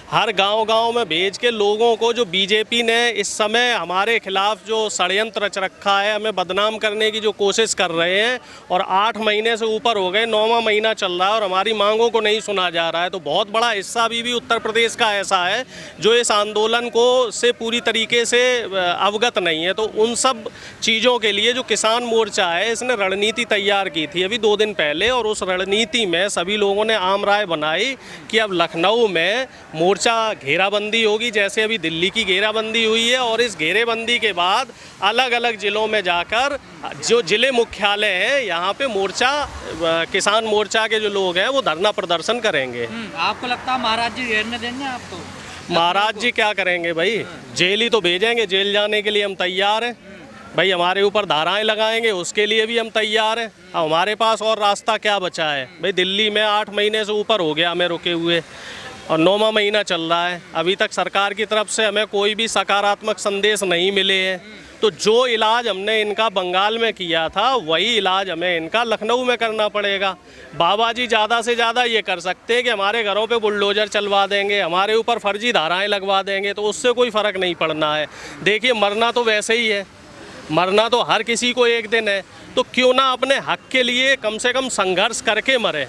हर गांव-गांव में भेज के लोगों को, जो बीजेपी ने इस समय हमारे खिलाफ जो षड्यंत्र रच रखा है, हमें बदनाम करने की जो कोशिश कर रहे हैं, और 8 महीने से ऊपर हो गए, 9वां महीना चल रहा है और हमारी मांगों को नहीं सुना जा रहा है। तो बहुत बड़ा हिस्सा अभी भी उत्तर प्रदेश का ऐसा है जो इस आंदोलन को से पूरी तरीके से अवगत नहीं है। तो उन सब चीज़ों के लिए जो किसान मोर्चा है, इसने रणनीति तैयार की थी अभी 2 दिन पहले, और उस रणनीति में सभी लोगों ने आम राय बनाई कि अब लखनऊ में मोर्चा घेराबंदी होगी, जैसे अभी दिल्ली की घेराबंदी हुई है, और इस घेरेबंदी के बाद अलग अलग ज़िलों में जाकर जो ज़िले मुख्यालय हैं यहाँ पे मोर्चा, किसान मोर्चा के जो लोग हैं वो धरना प्रदर्शन करेंगे। आपको लगता है महाराज जी घेरने देंगे आपको? महाराज जी क्या करेंगे भाई, जेल ही तो भेजेंगे, जेल जाने के लिए हम तैयार हैं भाई। हमारे ऊपर धाराएं लगाएंगे उसके लिए भी हम तैयार हैं। हमारे पास और रास्ता क्या बचा है भाई। दिल्ली में 8 महीने से ऊपर हो गया हमें रुके हुए, और 9वां महीना चल रहा है। अभी तक सरकार की तरफ से हमें कोई भी सकारात्मक संदेश नहीं मिले हैं। तो जो इलाज हमने इनका बंगाल में किया था, वही इलाज हमें इनका लखनऊ में करना पड़ेगा। बाबा जी ज़्यादा से ज़्यादा ये कर सकते हैं कि हमारे घरों पे बुलडोज़र चलवा देंगे, हमारे ऊपर फर्जी धाराएं लगवा देंगे, तो उससे कोई फ़र्क नहीं पड़ना है। देखिए, मरना तो वैसे ही है, मरना तो हर किसी को एक दिन है, तो क्यों ना अपने हक के लिए कम से कम संघर्ष करके मरे।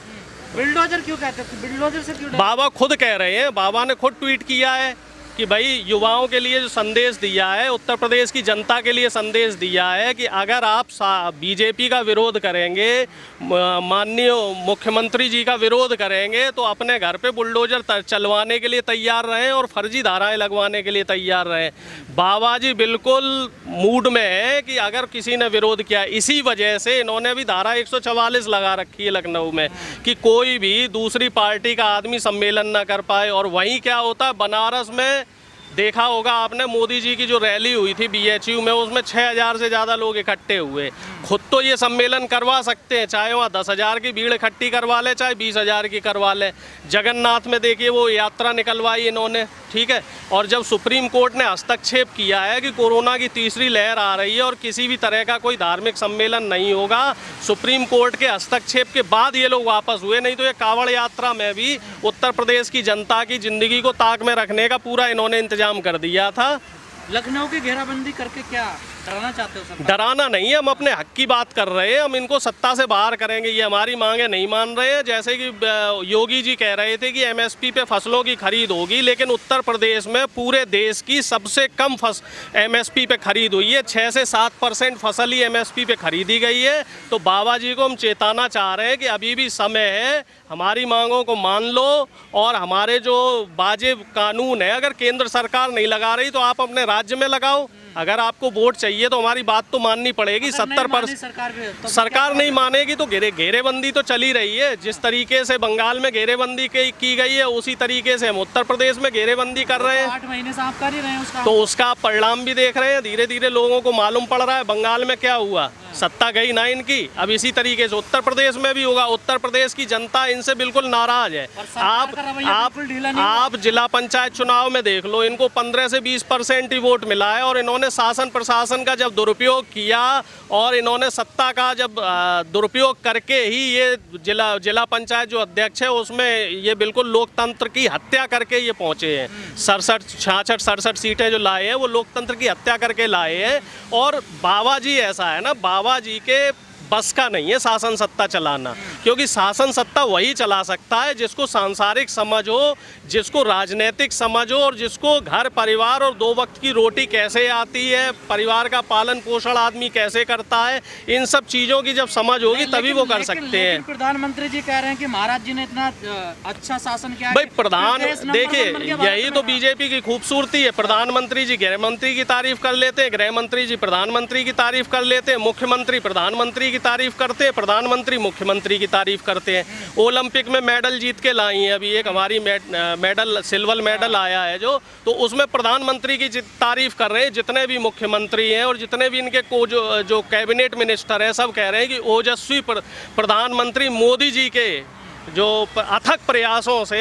बुलडोजर क्यों कहते हैं? बुलडोजर से क्यों? बाबा खुद कह रहे हैं, बाबा ने खुद ट्वीट किया है कि भाई युवाओं के लिए जो संदेश दिया है, उत्तर प्रदेश की जनता के लिए संदेश दिया है कि अगर आप बीजेपी का विरोध करेंगे, माननीय मुख्यमंत्री जी का विरोध करेंगे, तो अपने घर पे बुलडोजर चलवाने के लिए तैयार रहें और फर्जी धाराएं लगवाने के लिए तैयार रहें। बाबा जी बिल्कुल मूड में है कि अगर किसी ने विरोध किया, इसी वजह से इन्होंने भी धारा 144 लगा रखी है लखनऊ में कि कोई भी दूसरी पार्टी का आदमी सम्मेलन ना कर पाए। और वहीं क्या होता है, बनारस में देखा होगा आपने, मोदी जी की जो रैली हुई थी BHU में, उसमें 6000 से ज़्यादा लोग इकट्ठे हुए। खुद तो ये सम्मेलन करवा सकते हैं, चाहे वहाँ 10,000 की भीड़ इकट्ठी करवा ले, चाहे 20,000 की करवा ले। जगन्नाथ में देखिए वो यात्रा निकलवाई इन्होंने, ठीक है। और जब सुप्रीम कोर्ट ने हस्तक्षेप किया है कि कोरोना की तीसरी लहर आ रही है और किसी भी तरह का कोई धार्मिक सम्मेलन नहीं होगा, सुप्रीम कोर्ट के हस्तक्षेप के बाद ये लोग वापस हुए। नहीं तो ये कांवड़ यात्रा में भी उत्तर प्रदेश की जनता की ज़िंदगी को ताक में रखने का पूरा इन्होंने इंतजाम कर दिया था। लखनऊ की घेराबंदी करके क्या डराना चाहते हो सरकार? डराना नहीं है, हम अपने हक की बात कर रहे हैं। हम इनको सत्ता से बाहर करेंगे, ये हमारी मांगे नहीं मान रहे हैं। जैसे कि योगी जी कह रहे थे कि MSP पे फसलों की खरीद होगी, लेकिन उत्तर प्रदेश में पूरे देश की सबसे कम MSP पे खरीद हुई है। 6 से 7% फसल ही MSP पे खरीदी गई है। तो बाबा जी को हम चेताना चाह रहे हैं कि अभी भी समय है, हमारी मांगों को मान लो। और हमारे जो वाजिब कानून है, अगर केंद्र सरकार नहीं लगा रही तो आप अपने राज्य में लगाओ। अगर आपको वोट चाहिए तो हमारी बात तो माननी पड़ेगी। 70% सरकार नहीं मानेगी तो घेरेबंदी तो चली रही है। जिस तरीके से बंगाल में घेरेबंदी की गई है, उसी तरीके से हम उत्तर प्रदेश में घेरेबंदी कर रहे हैं। 8 महीने से आप कर ही रहे हैं उसका। तो उसका आप परिणाम भी देख रहे हैं, धीरे धीरे लोगों को मालूम पड़ रहा है। बंगाल में क्या हुआ, सत्ता गई ना इनकी, अब इसी तरीके से उत्तर प्रदेश में भी होगा। उत्तर प्रदेश की जनता इनसे बिल्कुल नाराज है। आप जिला पंचायत चुनाव में देख लो, इनको 15 से 20% ही वोट मिला है। और इन्होंने शासन प्रशासन का जब दुरुपयोग किया और इन्होंने सत्ता का जब दुरुपयोग करके ही ये जिला पंचायत जो अध्यक्ष है उसमें ये बिल्कुल लोकतंत्र की हत्या करके ये पहुंचे हैं। 66 सीटें जो लाए हैं वो लोकतंत्र की हत्या करके लाए हैं। और बाबा जी ऐसा है ना, बाबा जी के बस का नहीं है शासन सत्ता चलाना, क्योंकि शासन सत्ता वही चला सकता है जिसको सांसारिक समझ हो, जिसको राजनीतिक समझ हो, और जिसको घर परिवार और 2 वक्त की रोटी कैसे आती है, परिवार का पालन पोषण आदमी कैसे करता है, इन सब चीज़ों की जब समझ होगी तभी वो कर सकते हैं। प्रधानमंत्री जी कह रहे हैं कि महाराज जी ने इतना अच्छा शासन किया भाई। देखिए, यही तो बीजेपी की खूबसूरती है। प्रधानमंत्री जी गृह मंत्री की तारीफ कर लेते हैं, गृह मंत्री जी प्रधानमंत्री की तारीफ कर लेते हैं, मुख्यमंत्री प्रधानमंत्री तारीफ करते हैं, प्रधानमंत्री मुख्यमंत्री की तारीफ करते हैं। ओलंपिक में मेडल जीत के लाई हैं, अभी एक हमारी मेडल सिल्वर मेडल आया है जो, तो उसमें प्रधानमंत्री की तारीफ कर रहे हैं। जितने भी मुख्यमंत्री हैं और जितने भी इनके जो कैबिनेट मिनिस्टर हैं, सब कह रहे हैं कि ओजस्वी प्रधानमंत्री मोदी जी के जो अथक प्रयासों से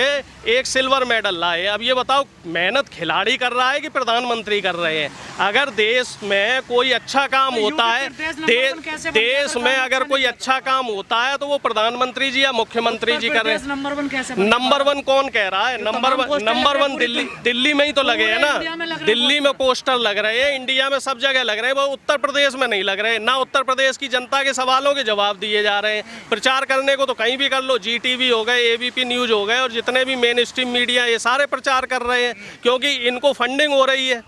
एक सिल्वर मेडल लाए। अब ये बताओ, मेहनत खिलाड़ी कर रहा है कि प्रधानमंत्री कर रहे हैं? अगर देश में कोई अच्छा काम होता है, देश में अगर कोई अच्छा काम होता है तो वो प्रधानमंत्री जी या मुख्यमंत्री जी कर रहे हैं। नंबर 1 कौन कह रहा है? नंबर वन दिल्ली में ही तो लगे हैं ना। दिल्ली में पोस्टर लग रहे हैं, इंडिया में सब जगह लग रहे हैं, वो उत्तर प्रदेश में नहीं लग रहे। ना उत्तर प्रदेश की जनता के सवालों के जवाब दिए जा रहे हैं। प्रचार करने को तो कहीं भी कर लो, GTV हो गए, ABP न्यूज़ हो गए, और जितने भी मेन स्ट्रीम मीडिया, ये सारे प्रचार कर रहे हैं, क्योंकि इनको फंडिंग हो रही है।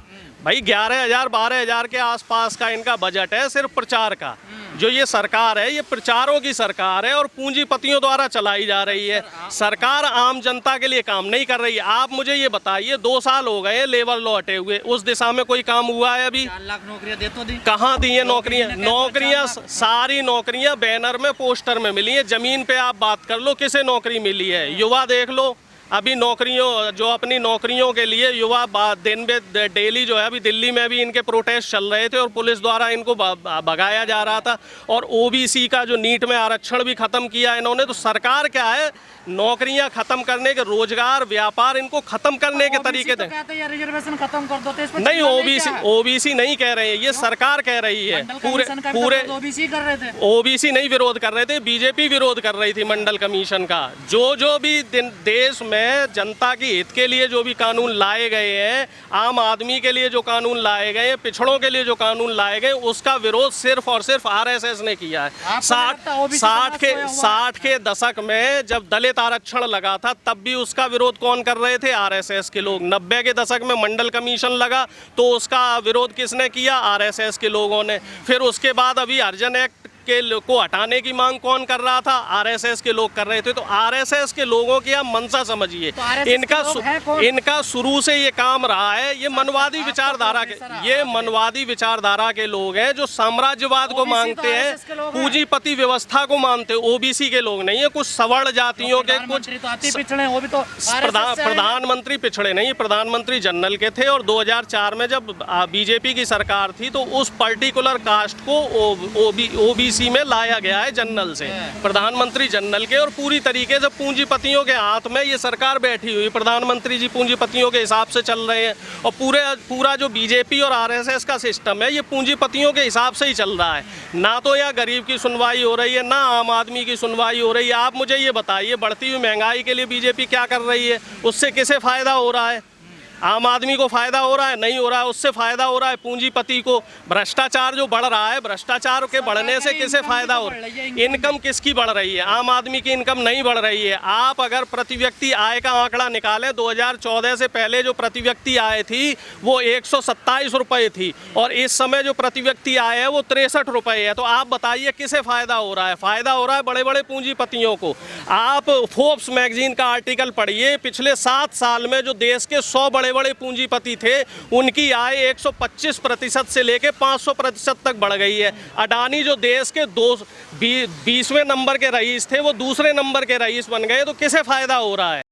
भाई 11,000-12,000 के आसपास का इनका बजट है सिर्फ प्रचार का। जो ये सरकार है, ये प्रचारों की सरकार है और पूंजीपतियों द्वारा चलाई जा रही है। सरकार आम जनता के लिए काम नहीं कर रही है। आप मुझे ये बताइए, 2 साल हो गए लेबर लॉ हटे हुए, उस दिशा में कोई काम हुआ है अभी? 4 लाख नौकरियां दे तो दी, कहाँ दी है नौकरियां? सारी नौकरियां बैनर में, पोस्टर में मिली है। जमीन पे आप बात कर लो, किसे नौकरी मिली है? युवा देख लो, अभी नौकरियों, जो अपनी नौकरियों के लिए युवा दिन में डेली जो है, अभी दिल्ली में भी इनके प्रोटेस्ट चल रहे थे और पुलिस द्वारा इनको भगाया जा रहा था। और OBC का जो नीट में आरक्षण भी खत्म किया इन्होंने। तो सरकार क्या है, नौकरियां खत्म करने के, रोजगार, व्यापार, इनको खत्म करने के तरीके थे। रिजर्वेशन खत्म कर दो, तो नहीं, OBC नहीं कह रहे हैं, ये सरकार कह रही है। पूरे OBC कर रहे थे, OBC नहीं विरोध कर रहे थे, BJP विरोध कर रही थी मंडल कमीशन का। जो भी देश में जनता के हित के लिए जो भी कानून लाए गए हैं, आम आदमी के लिए जो कानून लाए गए, पिछड़ों के लिए जो कानून लाए गए, उसका विरोध सिर्फ और सिर्फ RSS ने किया है। 60 के दशक में जब दलित आरक्षण लगा था, तब भी उसका विरोध कौन कर रहे थे? RSS के लोग। 90 के दशक में मंडल कमीशन लगा तो उसका विरोध किसने किया? RSS के लोगों ने। फिर उसके बाद अभी हरिजन एक्ट को हटाने की मांग कौन कर रहा था? RSS के लोग कर रहे थे। तो RSS के लोगों की आप मंशा समझिए। इनका शुरू से ये काम रहा है। ये मनवादी विचारधारा के, ये मनवादी विचारधारा के लोग हैं जो साम्राज्यवाद को मांगते हैं, पूंजीपति व्यवस्था को मानते हैं। OBC के लोग नहीं है, कुछ सवर्ण जातियों के, कुछ प्रधानमंत्री पिछड़े नहीं, प्रधानमंत्री जनरल के थे। और 2004 में जब BJP की सरकार थी तो उस पर्टिकुलर कास्ट को OBC में लाया गया है जनरल से, प्रधानमंत्री जनरल के। और पूरी तरीके से पूंजीपतियों के हाथ में ये सरकार बैठी हुई, प्रधानमंत्री जी पूंजीपतियों के हिसाब से चल रहे हैं। और पूरा जो BJP और RSS का सिस्टम है, ये पूंजीपतियों के हिसाब से ही चल रहा है। ना तो यहाँ गरीब की सुनवाई हो रही है, ना आम आदमी की सुनवाई हो रही है। आप मुझे ये बताइए, बढ़ती हुई महंगाई के लिए BJP क्या कर रही है? उससे किसे फायदा हो रहा है? आम आदमी को फायदा हो रहा है? नहीं हो रहा है। उससे फायदा हो रहा है पूंजीपति को। भ्रष्टाचार जो बढ़ रहा है, भ्रष्टाचार के बढ़ने से किसे फायदा हो रहा है? इनकम किसकी बढ़ रही है? आम आदमी की इनकम नहीं बढ़ रही है। आप अगर प्रति व्यक्ति आय का आंकड़ा निकालें, 2014 से पहले जो प्रति व्यक्ति आय थी वो 127 रुपये थी, और इस समय जो प्रति व्यक्ति आय है वो 63 रुपये है। तो आप बताइए किसे फायदा हो रहा है? फायदा हो रहा है बड़े बड़े पूंजीपतियों को। आप फोर्ब्स मैगजीन का आर्टिकल पढ़िए, पिछले 7 साल में जो देश के 100 बड़े पूंजीपति थे, उनकी आय 125% से लेकर 500% तक बढ़ गई है। अडानी जो देश के 20वें नंबर के रईस थे, वो दूसरे नंबर के रईस बन गए। तो किसे फायदा हो रहा है?